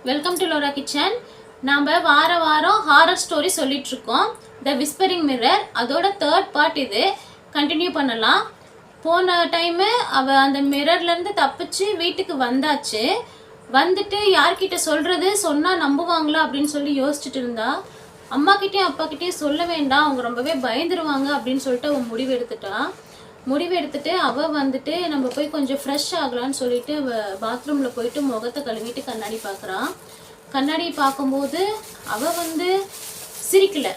Welcome to Lola kitchen. நாம் வாரம் horror story சொல்லிகிட்ருக்கோம். த whispering mirror அதோட 3rd பார்ட் இது. கண்டினியூ பண்ணலாம். போன டைமு அவள் அந்த மிரர்லேருந்து தப்பிச்சு வீட்டுக்கு வந்தாச்சு. வந்துட்டு யார்கிட்ட சொல்கிறது, சொன்னால் நம்புவாங்களா அப்படின்னு சொல்லி யோசிச்சுட்டு இருந்தா. அம்மாக்கிட்டேயும் அப்பாக்கிட்டேயும் சொல்ல வேண்டாம், அவங்க ரொம்பவே பயந்துருவாங்க அப்படின்னு சொல்லிட்டு அவள் முடிவு எடுத்துட்டு அவள் வந்துட்டு நம்ம போய் கொஞ்சம் ஃப்ரெஷ் ஆகலான்னு சொல்லிட்டு அவள் பாத்ரூமில் போயிட்டு முகத்தை கழுவிட்டு கண்ணாடி பார்க்குறான். கண்ணாடி பார்க்கும்போது அவள் சிரிக்கலை.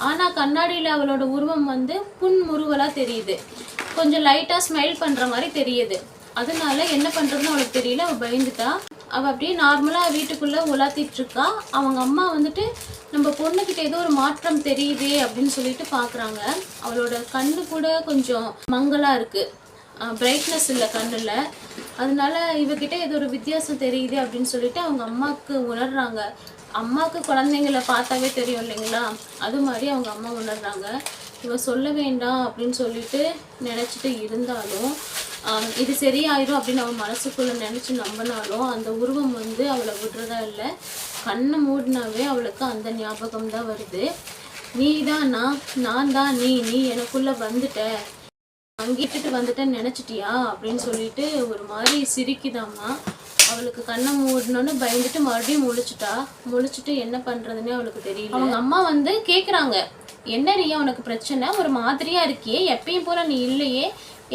ஆனால் கண்ணாடியில் அவளோட உருவம் புன்முறுவலாக தெரியுது. கொஞ்சம் லைட்டாக ஸ்மைல் பண்ணுற மாதிரி தெரியுது. அதனால என்ன பண்ணுறதுன்னு அவளுக்கு தெரியல. அவள் பயந்துட்டா. அவள் அப்படியே நார்மலாக வீட்டுக்குள்ளே உலாத்திட்டுருக்கா. அவங்க அம்மா நம்ம பொண்ணுக்கிட்ட ஏதோ ஒரு மாற்றம் தெரியுதே அப்படின்னு சொல்லிட்டு பார்க்குறாங்க. அவளோட கண்ணு கூட கொஞ்சம் மங்கலாக இருக்குது, பிரைட்னஸ் இல்லை கண்ணில். அதனால இவகிட்ட ஏதோ ஒரு வித்தியாசம் தெரியுது அப்படின்னு சொல்லிட்டு அவங்க அம்மாவுக்கு உணர்றாங்க. அம்மாவுக்கு குழந்தைங்களை பார்த்தாவே தெரியும் இல்லைங்களா, அது மாதிரி அவங்க அம்மா உணர்றாங்க. இவ சொல்ல வேண்டாம் அப்படின்னு சொல்லிட்டு நினச்சிட்டு இருந்தாலும் இது சரியாயிரும் அப்படின்னு அவன் மனசுக்குள்ளே நினச்சி நம்பினாலும் அந்த உருவம் அவளை விடுறதா இல்லை. கண்ணை மூடினாவே அவளுக்கு அந்த ஞாபகம் தான் வருது. நீ தான் நான் தான் நீ எனக்குள்ளே வந்துட்ட, அங்கிட்டு வந்துட்டேன்னு நினச்சிட்டியா அப்படின்னு சொல்லிட்டு ஒரு மாதிரி சிரிக்குதாம்மா. அவளுக்கு கண்ணை மூடணும்னு பயந்துட்டு மறுபடியும் முழிச்சிட்டு என்ன பண்ணுறதுன்னே அவளுக்கு தெரியல. அவங்க அம்மா கேட்குறாங்க, என்ன ரியா உனக்கு பிரச்சனை, ஒரு மாதிரியாக இருக்கியே, எப்பயும் போல நீ இல்லையே,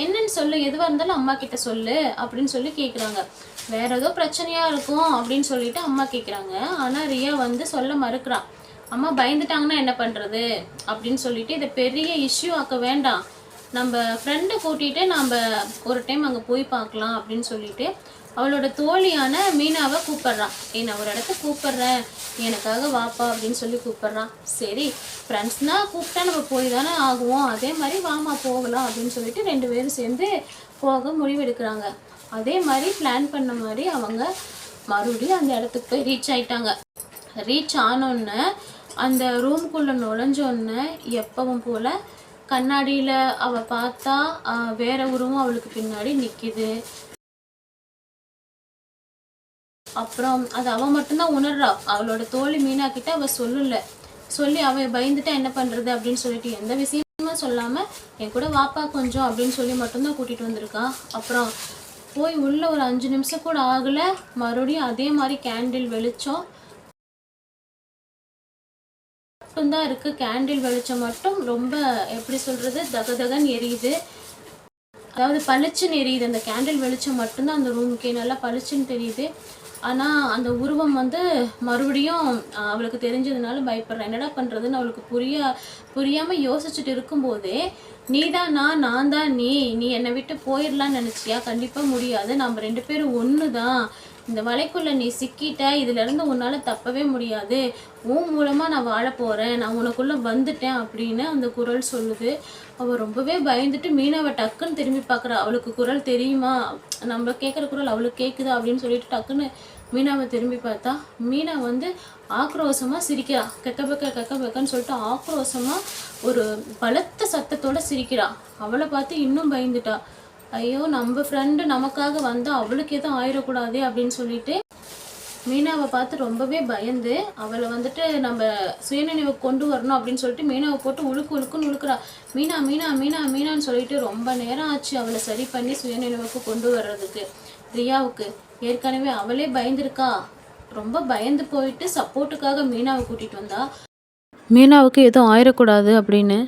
என்னன்னு சொல்லு, எதுவாக இருந்தாலும் அம்மா கிட்ட சொல்லு அப்படின்னு சொல்லி கேட்குறாங்க. வேற ஏதோ பிரச்சனையாக இருக்கும் அப்படின்னு சொல்லிட்டு அம்மா கேட்குறாங்க. ஆனால் ரியா சொல்ல மறுக்கிறான். அம்மா பயந்துட்டாங்கன்னா என்ன பண்ணுறது அப்படின்னு சொல்லிட்டு இதை பெரிய இஷ்யூ ஆக்க வேண்டாம், நம்ம ஃப்ரெண்டை கூட்டிகிட்டு நம்ம ஒரு டைம் அங்கே போய் பார்க்கலாம் அப்படின்னு சொல்லிட்டு அவளோட தோழியான மீனாவை கூப்பிட்றான். நான் ஒரு இடத்த கூப்பிட்றேன், எனக்காக வாப்பா அப்படின்னு சொல்லி கூப்பிட்றான். சரி, ஃப்ரெண்ட்ஸ்னால் கூப்பிட்டா நம்ம போய் தானே ஆகுவோம், அதே மாதிரி வாமா போகலாம் அப்படின்னு சொல்லிட்டு 2 பேரும் சேர்ந்து போக முடிவெடுக்கிறாங்க. அதே மாதிரி பிளான் பண்ண மாதிரி அவங்க மறுபடியும் அந்த இடத்துக்கு போய் ரீச் ஆயிட்டாங்க. ரீச் ஆனோன்னு அந்த ரூம்குள்ளே நுழைஞ்சோன்னு எப்பவும் போல் கண்ணாடியில் அவள் பார்த்தா வேற உருவம் அவளுக்கு பின்னாடி நிற்கிது. அப்புறம் அது அவள் மட்டும்தான் உணர்றா. அவளோட தோழி மீனா கிட்ட அவள் சொல்லி அவள் பயந்துட்டா என்ன பண்ணுறது அப்படின்னு சொல்லிட்டு எந்த விஷயமும் சொல்லாமல் என் கூட வாப்பா கொஞ்சம் அப்படின்னு சொல்லி மட்டும்தான் கூட்டிகிட்டு வந்திருக்கா. அப்புறம் போய் உள்ள ஒரு 5 நிமிஷம் கூட ஆகலை, மறுபடியும் அதே மாதிரி கேண்டில் வெளிச்சம் மட்டும்தான் இருக்குது. கேண்டில் வெளிச்சம் மட்டும் ரொம்ப எப்படி சொல்கிறது, தகதகன்னு எரியுது. அதாவது பளிச்சுன்னு எரியுது. அந்த கேண்டில் வெளிச்சம் மட்டும்தான் அந்த ரூமுக்கே நல்லா பளிச்சுன்னு தெரியுது. ஆனால் அந்த உருவம் மறுபடியும் அவளுக்கு தெரிஞ்சதுனால பயப்படுறேன். என்னடா பண்ணுறதுன்னு அவளுக்கு புரியாமல் யோசிச்சுட்டு இருக்கும்போதே, நீ தான் நான் தான் நீ என்னை விட்டு போயிடலான்னு நினச்சியா? கண்டிப்பாக முடியாது, நம்ம 2 பேரும் ஒன்று தான். இந்த வலைக்குள்ளே நீ சிக்கிட்ட, இதிலேருந்து உன்னால் தப்பவே முடியாது, உன் மூலமாக நான் வாழ போகிறேன், நான் உனக்குள்ளே வந்துட்டேன் அப்படின்னு அந்த குரல் சொல்லுது. அவள் ரொம்பவே பயந்துட்டு மீனாவை டக்குன்னு திரும்பி பார்க்குறா. அவளுக்கு குரல் தெரியுமா, நம்ம கேட்குற குரல் அவளுக்கு கேட்குதா அப்படின்னு சொல்லிட்டு டக்குன்னு மீனாவை திரும்பி பார்த்தா மீனா ஆக்ரோஷமாக சிரிக்கிறா. கெக்கன்னு சொல்லிட்டு ஆக்ரோஷமாக ஒரு பலத்த சத்தத்தோட சிரிக்கிறா. அவளை பார்த்து இன்னும் பயந்துட்டா. ஐயோ, நம்ம ஃப்ரெண்டு நமக்காக வந்தால் அவளுக்கு எதுவும் ஆயிடக்கூடாது அப்படின்னு சொல்லிட்டு மீனாவை பார்த்து ரொம்பவே பயந்து அவளை நம்ம சுயநினைவை கொண்டு வரணும் அப்படின்னு சொல்லிட்டு மீனாவை போட்டு உழுக்குன்னு உழுக்கிறா. மீனான்னு சொல்லிட்டு ரொம்ப நேரம் ஆச்சு அவளை சரி பண்ணி சுயநினைவுக்கு கொண்டு வர்றதுக்கு. ரியாவுக்கு ஏற்கனவே அவளே பயந்துருக்கா. ரொம்ப பயந்து போயிட்டு சப்போர்ட்டுக்காக மீனாவை கூட்டிகிட்டு வந்தா. மீனாவுக்கு எதுவும் ஆயிடக்கூடாது அப்படின்னு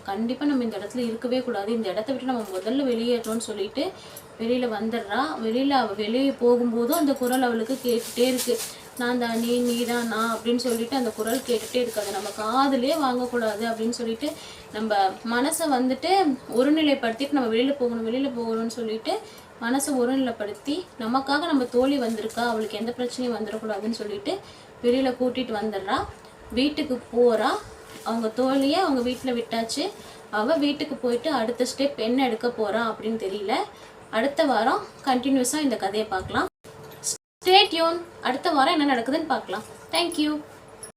கண்டிப்பாக நம்ம இந்த இடத்துல இருக்கவே கூடாது, இந்த இடத்த விட்டு நம்ம முதல்ல வெளியேறோம்னு சொல்லிட்டு வெளியில் வந்துடுறா. அவள் வெளியே போகும்போதும் அந்த குரல் அவளுக்கு கேட்டுகிட்டே இருக்குது. நான் தான் நீ தான் நான் அப்படின்னு சொல்லிட்டு அந்த குரல் கேட்டுகிட்டே இருக்காது. நம்ம காதுலேயே வாங்கக்கூடாது அப்படின்னு சொல்லிட்டு நம்ம மனசை ஒருநிலைப்படுத்திட்டு நம்ம வெளியில் போகணும்னு சொல்லிட்டு மனசை ஒருநிலைப்படுத்தி நமக்காக நம்ம தோழி வந்திருக்கா, அவளுக்கு எந்த பிரச்சனையும் வந்துடக்கூடாதுன்னு சொல்லிட்டு வெளியில் கூட்டிகிட்டு வந்துடுறா. வீட்டுக்கு போகிறா. அவங்க தோழியை அவங்க வீட்டில் விட்டாச்சு. அவள் வீட்டுக்கு போயிட்டு அடுத்த ஸ்டெப் என்ன எடுக்க போகிறா அப்படின்னு தெரியல. அடுத்த வாரம் கண்டினியூஸாக இந்த கதையை பார்க்கலாம். Stay tune. அடுத்த வாரம் என்ன நடக்குதுன்னு பார்க்கலாம். தேங்க்யூ.